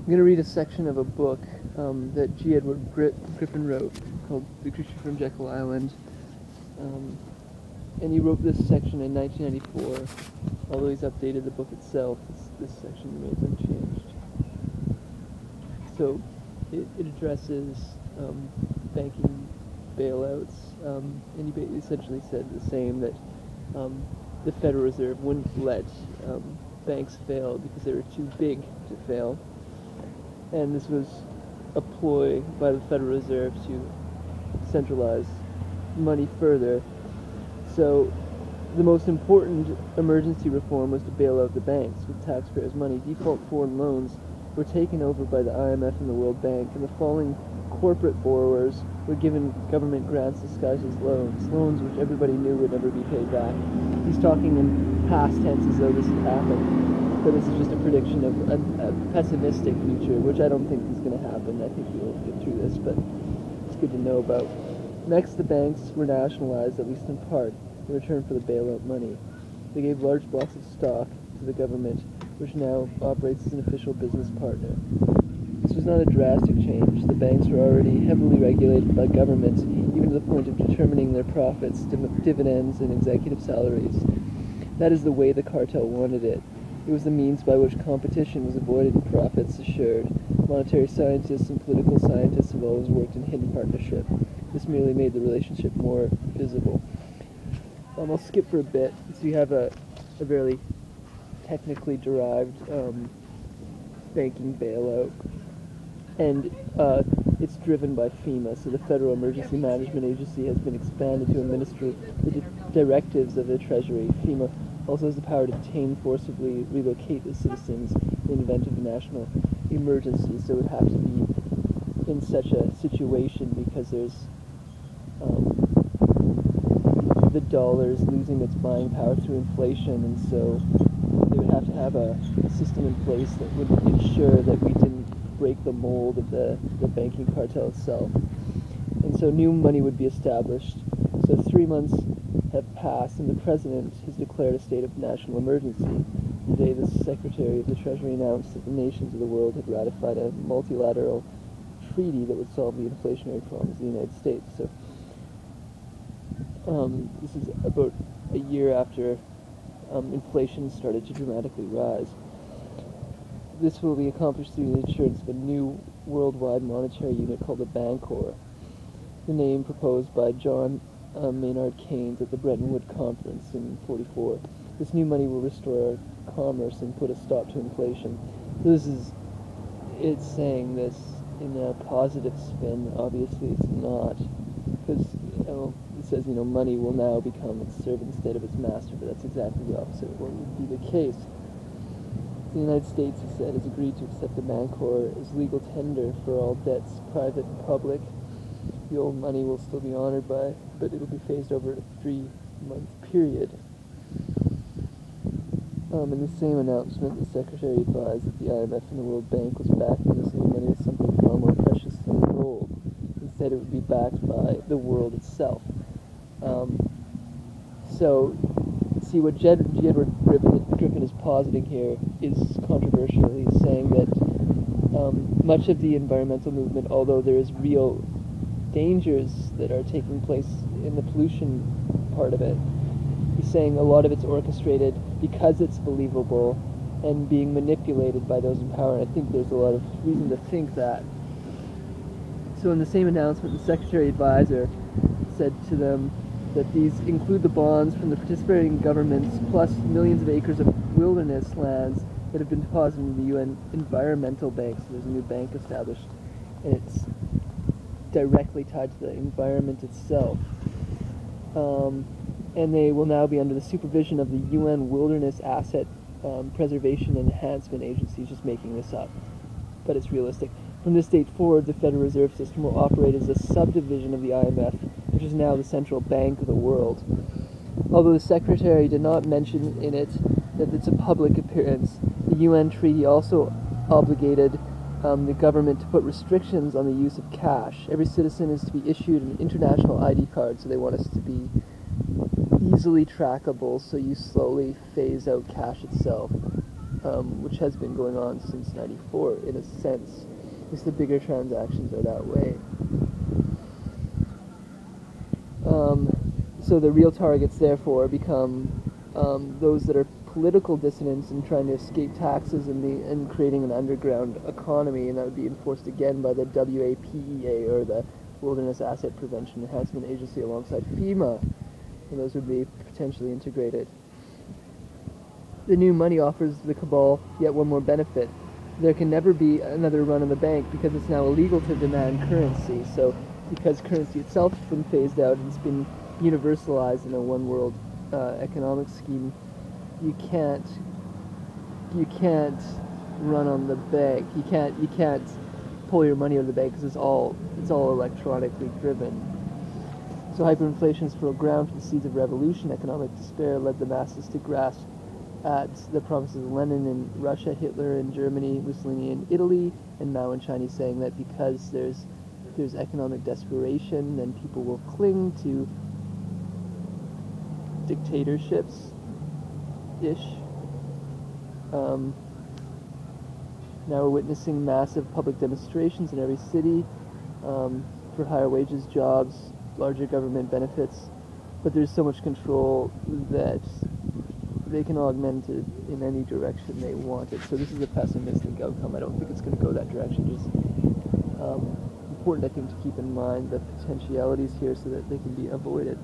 I'm going to read a section of a book that G. Edward Griffin wrote called The Creature from Jekyll Island. And he wrote this section in 1994. Although he's updated the book itself, this section remains unchanged. So it addresses banking bailouts, and he essentially said the same, that the Federal Reserve wouldn't let banks fail because they were too big to fail. And this was a ploy by the Federal Reserve to centralize money further. So the most important emergency reform was to bail out the banks with taxpayers' money. Default foreign loans were taken over by the IMF and the World Bank, and the falling corporate borrowers were given government grants disguised as loans which everybody knew would never be paid back. He's talking in past tense as though this had happened, but this is just a prediction of a pessimistic future, which I don't think is going to happen. I think we'll get through this, but it's good to know about. Next, the banks were nationalized, at least in part, in return for the bailout money. They gave large blocks of stock to the government, which now operates as an official business partner. This was not a drastic change. The banks were already heavily regulated by government, even to the point of determining their profits, dividends, and executive salaries. That is the way the cartel wanted it. It was the means by which competition was avoided and profits assured. Monetary scientists and political scientists have always worked in hidden partnership. This merely made the relationship more visible. I'll skip for a bit. So you have a very technically derived banking bailout, and it's driven by FEMA, so the Federal Emergency Management Agency has been expanded to administer the directives of the Treasury. FEMA also has the power to detain, forcibly relocate the citizens in the event of a national emergency, so it would have to be in such a situation because there's the dollar is losing its buying power through inflation, and so they would have to have a system in place that would ensure that we didn't break the mold of the banking cartel itself. And so new money would be established. So 3 months have passed, and the President has declared a state of national emergency. Today, the Secretary of the Treasury announced that the nations of the world had ratified a multilateral treaty that would solve the inflationary problems of the United States. So this is about a year after inflation started to dramatically rise. This will be accomplished through the issuance of a new worldwide monetary unit called the Bancor, the name proposed by John Maynard Keynes at the Bretton Woods Conference in 1944. This new money will restore commerce and put a stop to inflation. It's saying this in a positive spin. Obviously it's not, because it says, money will now become its servant instead of its master, but that's exactly the opposite of what would be the case. The United States, he said, has agreed to accept the Bancor as legal tender for all debts, private and public. The old money will still be honored by, but it will be phased over a 3-month period. In the same announcement, the Secretary advised that the IMF and the World Bank was backing this new money with something far more precious than gold. Instead, it would be backed by the world itself. So, see, what G. Edward Griffin is positing here is controversial. He's saying that much of the environmental movement, although there is real dangers that are taking place in the pollution part of it, he's saying a lot of it's orchestrated because it's believable and being manipulated by those in power, and I think there's a lot of reason to think that. So in the same announcement, the Secretary Advisor said to them that these include the bonds from the participating governments plus millions of acres of wilderness lands that have been deposited in the UN Environmental Bank. So there's a new bank established, and it's directly tied to the environment itself. And they will now be under the supervision of the UN Wilderness Asset Preservation and Enhancement Agency. Just making this up, but it's realistic. From this date forward, the Federal Reserve System will operate as a subdivision of the IMF, which is now the central bank of the world. Although the Secretary did not mention in it that it's a public appearance, the UN treaty also obligated the government to put restrictions on the use of cash. Every citizen is to be issued an international ID card, so they want us to be easily trackable, so you slowly phase out cash itself. which has been going on since '94 in a sense. At least the bigger transactions are that way. So the real targets, therefore, become those that are political dissidents and trying to escape taxes and creating an underground economy, and that would be enforced again by the WAPEA, or the Wilderness Asset Prevention Enhancement Agency, alongside FEMA, and those would be potentially integrated. The new money offers the cabal yet one more benefit. There can never be another run on the bank because it's now illegal to demand currency. So because currency itself has been phased out and it's been universalized in a one world economic scheme, you can't run on the bank. You can't pull your money out of the bank because it's all electronically driven. So hyperinflation is fertile ground for the seeds of revolution. Economic despair led the masses to grasp at the promises of Lenin in Russia, Hitler in Germany, Mussolini in Italy, and Mao in China, saying that because there's economic desperation, then people will cling to dictatorships-ish. Now we're witnessing massive public demonstrations in every city for higher wages, jobs, larger government benefits, but there's so much control that they can augment it in any direction they want it. So this is a pessimistic outcome. I don't think it's going to go that direction. Just important, I think, to keep in mind the potentialities here so that they can be avoided.